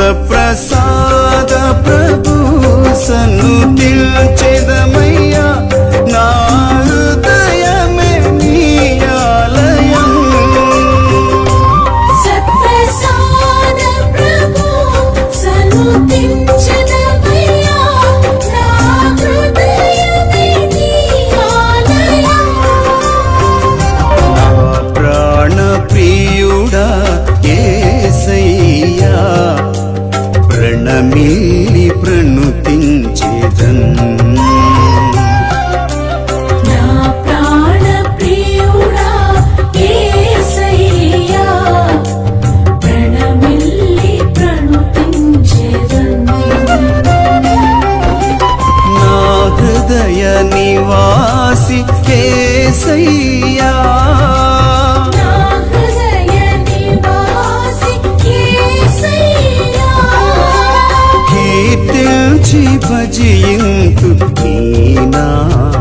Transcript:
రసప్రసాద ప్రభు సన్నుతిల్చెదమయ్యా నా హృదయమే నీ ఆలయం సత్ప్రసాద ప్రభు సన్నుతిల్చెదమయ్యా నా హృదయమే నీ ఆలయం నా ప్రాణ ప్రియుడా యేసయ్యా ప్రణమిల్లి ప్రణుతించెదన్ నా ప్రాణ ప్రియుడా యేసయ్యా ప్రణమిల్లి ప్రణుతించెదన్ నా హృదయ నివాసి యేసయ్యా నా హృదయ నివాసి యేసయ్యా కీర్తించి భజింతు నీ నామమును